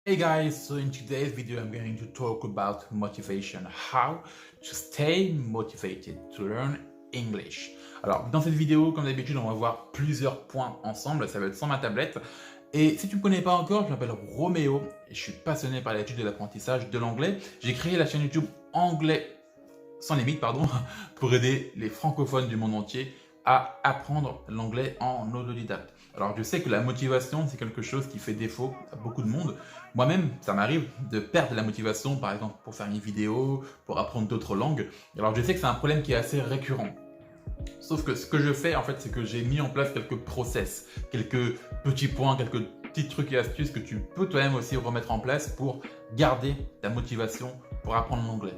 Hey guys, so in today's video I'm going to talk about motivation, how to stay motivated to learn English. Alors dans cette vidéo, comme d'habitude, on va voir plusieurs points ensemble, ça va être sur ma tablette. Et si tu ne me connais pas encore, je m'appelle Roméo et je suis passionné par l'étude et l'apprentissage de l'anglais. J'ai créé la chaîne YouTube Anglais sans limite, pour aider les francophones du monde entier à apprendre l'anglais en autodidacte. Alors je sais que la motivation c'est quelque chose qui fait défaut à beaucoup de monde. Moi-même, ça m'arrive de perdre la motivation, par exemple pour faire une vidéo, pour apprendre d'autres langues. Alors je sais que c'est un problème qui est assez récurrent. Sauf que ce que je fais en fait, c'est que j'ai mis en place quelques process, quelques petits points, quelques petits trucs et astuces que tu peux toi-même aussi remettre en place pour garder ta motivation pour apprendre l'anglais.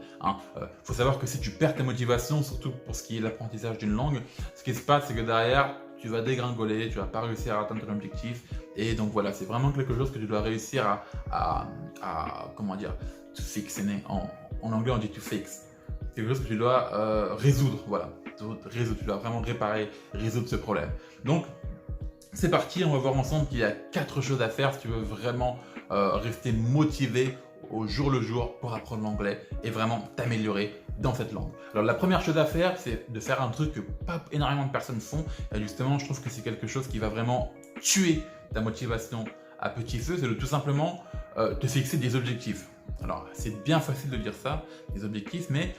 Faut savoir que si tu perds ta motivation, surtout pour ce qui est l'apprentissage d'une langue, ce qui se passe, c'est que derrière, tu vas dégringoler, tu vas pas réussir à atteindre ton objectif. Et donc voilà, c'est vraiment quelque chose que tu dois réussir comment dire, to fix. En anglais, on dit to fix. C'est quelque chose que tu dois résoudre, voilà. Tu dois vraiment résoudre ce problème. Donc, c'est parti, on va voir ensemble qu'il y a 4 choses à faire si tu veux vraiment rester motivé au jour le jour pour apprendre l'anglais et vraiment t'améliorer dans cette langue. Alors la première chose à faire, c'est de faire un truc que pas énormément de personnes font. Et justement, je trouve que c'est quelque chose qui va vraiment tuer ta motivation à petit feu. C'est de tout simplement te fixer des objectifs. Alors c'est bien facile de dire ça, des objectifs, mais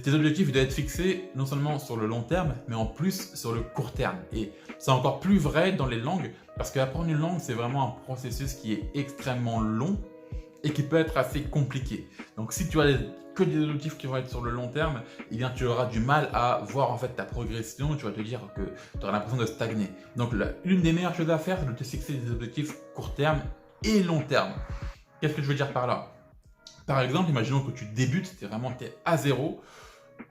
tes objectifs doivent être fixés non seulement sur le long terme, mais en plus sur le court terme. Et c'est encore plus vrai dans les langues, parce qu'apprendre une langue, c'est vraiment un processus qui est extrêmement long et qui peut être assez compliqué. Donc si tu as que des objectifs qui vont être sur le long terme, eh bien tu auras du mal à voir en fait ta progression, tu vas te dire que tu auras l'impression de stagner. Donc l'une des meilleures choses à faire, c'est de te fixer des objectifs court terme et long terme. Qu'est-ce que je veux dire par là? Par exemple, imaginons que tu débutes, tu es à zéro.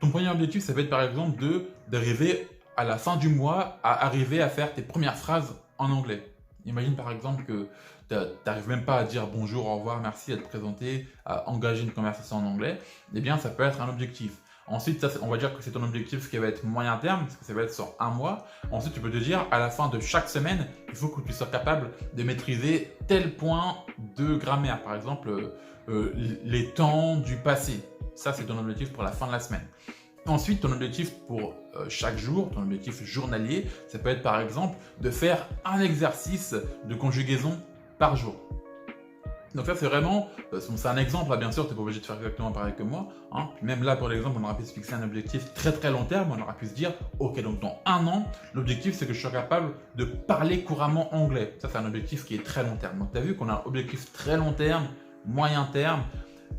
Ton premier objectif, ça va être par exemple d'arriver à la fin du mois à arriver à faire tes premières phrases en anglais. Imagine par exemple que tu n'arrives même pas à dire bonjour, au revoir, merci, à te présenter, à engager une conversation en anglais. Eh bien, ça peut être un objectif. Ensuite, ça, on va dire que c'est ton objectif qui va être moyen terme, parce que ça va être sur un mois. Ensuite, tu peux te dire, à la fin de chaque semaine, il faut que tu sois capable de maîtriser tel point de grammaire. Par exemple, les temps du passé. Ça, c'est ton objectif pour la fin de la semaine. Ensuite, ton objectif pour chaque jour, ton objectif journalier, ça peut être par exemple de faire un exercice de conjugaison par jour. Donc ça, c'est vraiment, c'est un exemple, là, bien sûr, tu n'es pas obligé de faire exactement pareil que moi. Puis même là, pour l'exemple, on aurait pu se fixer un objectif très très long terme, on aurait pu se dire, ok, donc dans un an, l'objectif c'est que je sois capable de parler couramment anglais. Ça, c'est un objectif qui est très long terme. Donc tu as vu qu'on a un objectif très long terme, moyen terme,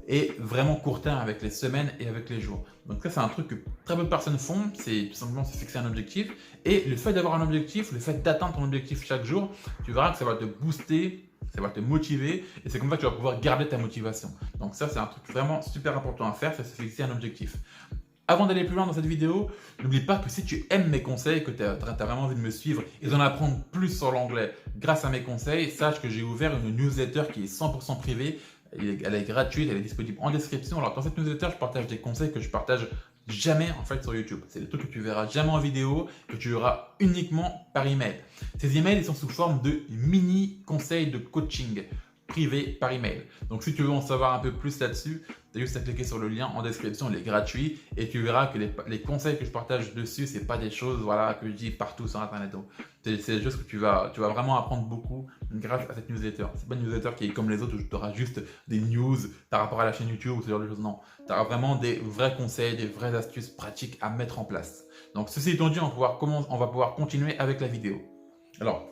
et vraiment court terme avec les semaines et avec les jours. Donc ça, c'est un truc que très peu de personnes font, c'est tout simplement se fixer un objectif. Et le fait d'avoir un objectif, le fait d'atteindre ton objectif chaque jour, tu verras que ça va te booster, ça va te motiver, et c'est comme ça que tu vas pouvoir garder ta motivation. Donc ça, c'est un truc vraiment super important à faire, c'est se fixer un objectif. Avant d'aller plus loin dans cette vidéo, n'oublie pas que si tu aimes mes conseils, que tu as vraiment envie de me suivre et d'en apprendre plus sur l'anglais grâce à mes conseils, sache que j'ai ouvert une newsletter qui est 100% privée. Elle est gratuite, elle est disponible en description. Alors dans cette newsletter, je partage des conseils que je partage jamais en fait sur YouTube. C'est des trucs que tu verras jamais en vidéo, que tu auras uniquement par email. Ces emails, ils sont sous forme de mini conseils de coaching privé par email. Donc si tu veux en savoir un peu plus là-dessus, tu as juste à cliquer sur le lien en description, il est gratuit et tu verras que les conseils que je partage dessus, c'est pas des choses que je dis partout sur internet. C'est des choses que tu vas vraiment apprendre beaucoup grâce à cette newsletter. C'est pas une newsletter qui est comme les autres où tu auras juste des news par rapport à la chaîne YouTube ou ce genre de choses. Non, tu auras vraiment des vrais conseils, des vraies astuces pratiques à mettre en place. Donc ceci étant dit, on va pouvoir continuer avec la vidéo. Alors,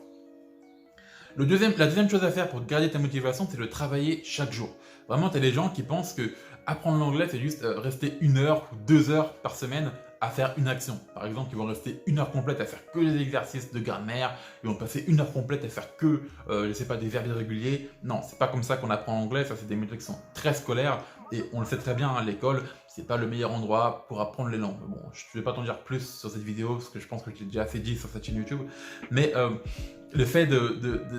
la deuxième chose à faire pour garder ta motivation, c'est de travailler chaque jour. Vraiment, tu as des gens qui pensent que apprendre l'anglais, c'est juste rester 1 heure ou 2 heures par semaine à faire une action. Par exemple, ils vont rester 1 heure complète à faire que des exercices de grammaire, ils vont passer 1 heure complète à faire que, je sais pas, des verbes irréguliers. Non, c'est pas comme ça qu'on apprend l'anglais, ça c'est des méthodes qui sont très scolaires et on le sait très bien, l'école, c'est pas le meilleur endroit pour apprendre les langues. Bon, je ne vais pas t'en dire plus sur cette vidéo parce que je pense que je l'ai déjà assez dit sur cette chaîne YouTube, mais le fait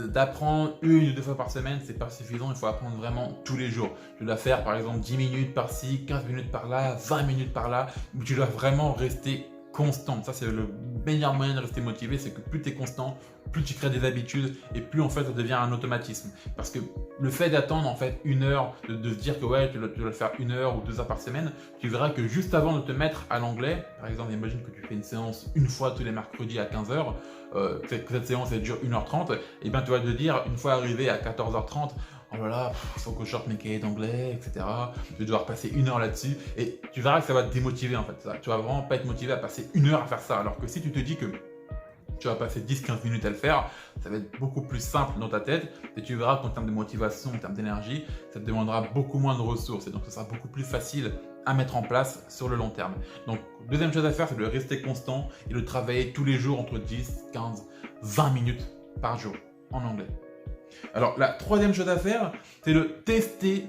d'apprendre 1 ou 2 fois par semaine, c'est pas suffisant, il faut apprendre vraiment tous les jours. Tu dois faire par exemple 10 minutes par-ci, 15 minutes par-là, 20 minutes par-là, mais tu dois vraiment rester constante. Ça, c'est le meilleur moyen de rester motivé, c'est que plus tu es constant, plus tu crées des habitudes et plus en fait ça devient un automatisme. Parce que le fait d'attendre en fait une heure, de se dire que ouais, tu dois le faire 1 heure ou 2 heures par semaine, tu verras que juste avant de te mettre à l'anglais, par exemple, imagine que tu fais une séance une fois tous les mercredis à 15 heures, que cette séance elle dure 1h30, et bien tu vas te dire une fois arrivé à 14h30, oh là là, il faut que je sorte mes cahiers d'anglais, etc. Je vais devoir passer 1 heure là-dessus et tu verras que ça va te démotiver en fait. Tu vas vraiment pas être motivé à passer 1 heure à faire ça. Alors que si tu te dis que tu vas passer 10-15 minutes à le faire, ça va être beaucoup plus simple dans ta tête et tu verras qu'en termes de motivation, en termes d'énergie, ça te demandera beaucoup moins de ressources et donc ça sera beaucoup plus facile à mettre en place sur le long terme. Donc, deuxième chose à faire, c'est de rester constant et de travailler tous les jours entre 10, 15, 20 minutes par jour en anglais. Alors, la troisième chose à faire, c'est de tester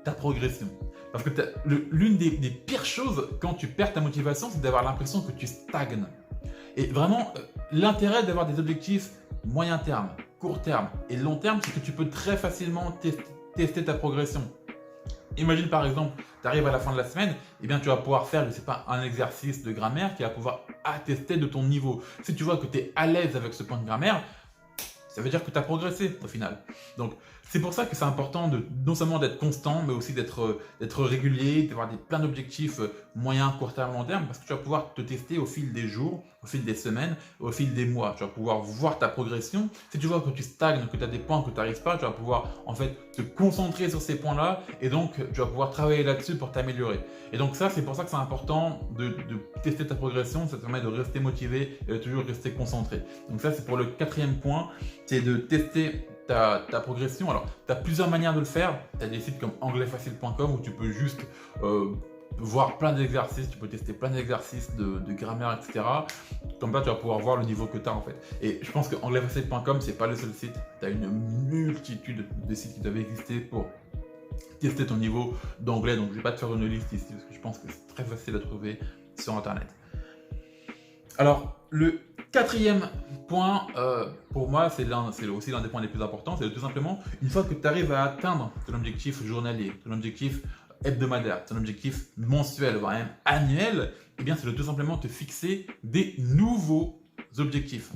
ta progression. Parce que l'une des pires choses quand tu perds ta motivation, c'est d'avoir l'impression que tu stagnes. Et vraiment, l'intérêt d'avoir des objectifs moyen terme, court terme et long terme, c'est que tu peux très facilement tester ta progression. Imagine par exemple, tu arrives à la fin de la semaine, et bien tu vas pouvoir faire, je ne sais pas, un exercice de grammaire qui va pouvoir attester de ton niveau. Si tu vois que tu es à l'aise avec ce point de grammaire, ça veut dire que tu as progressé au final. Donc, c'est pour ça que c'est important non seulement d'être constant, mais aussi d'être régulier, d'avoir plein d'objectifs moyen, court terme, long terme, parce que tu vas pouvoir te tester au fil des jours, au fil des semaines, au fil des mois. Tu vas pouvoir voir ta progression. Si tu vois que tu stagnes, que tu as des points que tu n'arrives pas, tu vas pouvoir en fait te concentrer sur ces points-là et donc tu vas pouvoir travailler là-dessus pour t'améliorer. Et donc ça, c'est pour ça que c'est important de tester ta progression. Ça te permet de rester motivé et de toujours rester concentré. Donc ça, c'est pour le quatrième point, c'est de tester ta progression. Alors, tu as plusieurs manières de le faire. Tu as des sites comme anglais-facile.com où tu peux juste voir plein d'exercices, tu peux tester plein d'exercices de grammaire, etc. Comme ça, tu vas pouvoir voir le niveau que tu as en fait. Et je pense que anglais-facile.com, c'est pas le seul site. Tu as une multitude de sites qui doivent exister pour tester ton niveau d'anglais. Donc, je ne vais pas te faire une liste ici parce que je pense que c'est très facile à trouver sur Internet. Alors, le quatrième point, pour moi, c'est aussi l'un des points les plus importants, c'est tout simplement, une fois que tu arrives à atteindre ton objectif journalier, ton objectif hebdomadaire, ton objectif mensuel, voire même annuel, eh bien, c'est de tout simplement te fixer des nouveaux objectifs.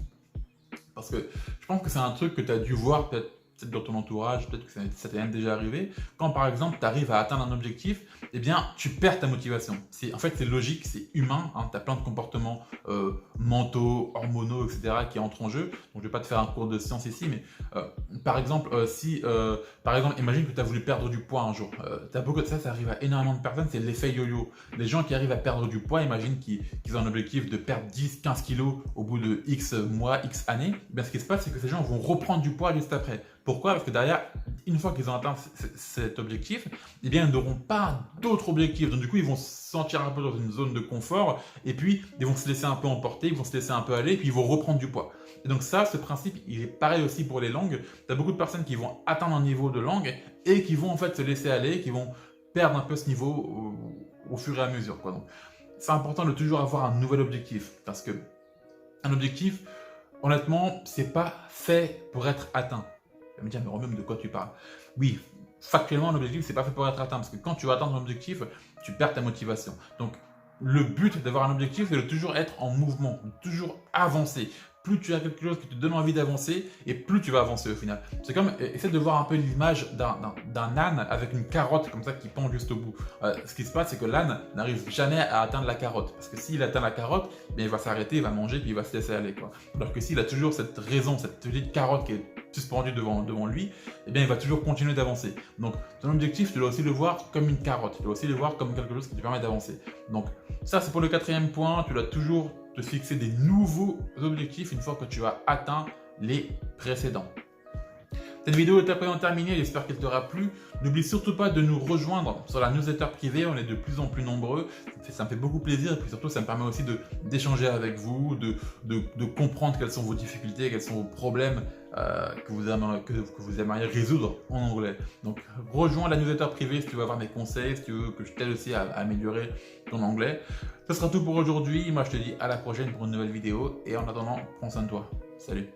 Parce que je pense que c'est un truc que tu as dû voir peut-être dans ton entourage, peut-être que ça t'est même déjà arrivé. Quand par exemple tu arrives à atteindre un objectif, eh bien tu perds ta motivation. En fait c'est logique, c'est humain, hein, tu as plein de comportements mentaux, hormonaux, etc. qui entrent en jeu. Donc je ne vais pas te faire un cours de science ici, mais par exemple, imagine que tu as voulu perdre du poids un jour. T'as beaucoup de ça arrive à énormément de personnes, c'est l'effet yo-yo. Les gens qui arrivent à perdre du poids, imagine qu'ils ont un objectif de perdre 10-15 kilos au bout de X mois, X années. Eh bien, ce qui se passe, c'est que ces gens vont reprendre du poids juste après. Pourquoi? Parce que derrière, une fois qu'ils ont atteint cet objectif, eh bien, ils n'auront pas d'autres objectifs. Donc du coup, ils vont se sentir un peu dans une zone de confort et puis ils vont se laisser un peu emporter, ils vont se laisser un peu aller et puis ils vont reprendre du poids. Et donc ça, ce principe, il est pareil aussi pour les langues. Tu as beaucoup de personnes qui vont atteindre un niveau de langue et qui vont en fait se laisser aller, qui vont perdre un peu ce niveau au fur et à mesure, quoi. Donc, c'est important de toujours avoir un nouvel objectif parce que un objectif, honnêtement, c'est pas fait pour être atteint. Tu vas me dire, mais Romain, de quoi tu parles? Oui, factuellement, l'objectif, c'est pas fait pour être atteint parce que quand tu vas atteindre un objectif, tu perds ta motivation. Donc, le but d'avoir un objectif, c'est de toujours être en mouvement, de toujours avancer. Plus tu as quelque chose qui te donne envie d'avancer, et plus tu vas avancer au final. C'est comme, essaie de voir un peu l'image d'un âne avec une carotte comme ça qui pend juste au bout. Ce qui se passe, c'est que l'âne n'arrive jamais à atteindre la carotte. Parce que s'il atteint la carotte, bien, il va s'arrêter, il va manger, puis il va se laisser aller, quoi. Alors que s'il a toujours cette raison, cette petite carotte qui est suspendue devant lui, eh bien, il va toujours continuer d'avancer. Donc, ton objectif, tu dois aussi le voir comme une carotte. Tu dois aussi le voir comme quelque chose qui te permet d'avancer. Donc, ça, c'est pour le quatrième point. Tu dois toujours te fixer des nouveaux objectifs une fois que tu as atteint les précédents. Cette vidéo est à présent terminée, j'espère qu'elle t'aura plu. N'oublie surtout pas de nous rejoindre sur la newsletter privée, on est de plus en plus nombreux, ça me fait beaucoup plaisir et puis surtout ça me permet aussi d'échanger avec vous, de comprendre quelles sont vos difficultés, quels sont vos problèmes que vous aimeriez résoudre en anglais. Donc rejoins la newsletter privée si tu veux avoir mes conseils, si tu veux que je t'aide aussi à améliorer ton anglais. Ce sera tout pour aujourd'hui, moi je te dis à la prochaine pour une nouvelle vidéo et en attendant, prends soin de toi. Salut!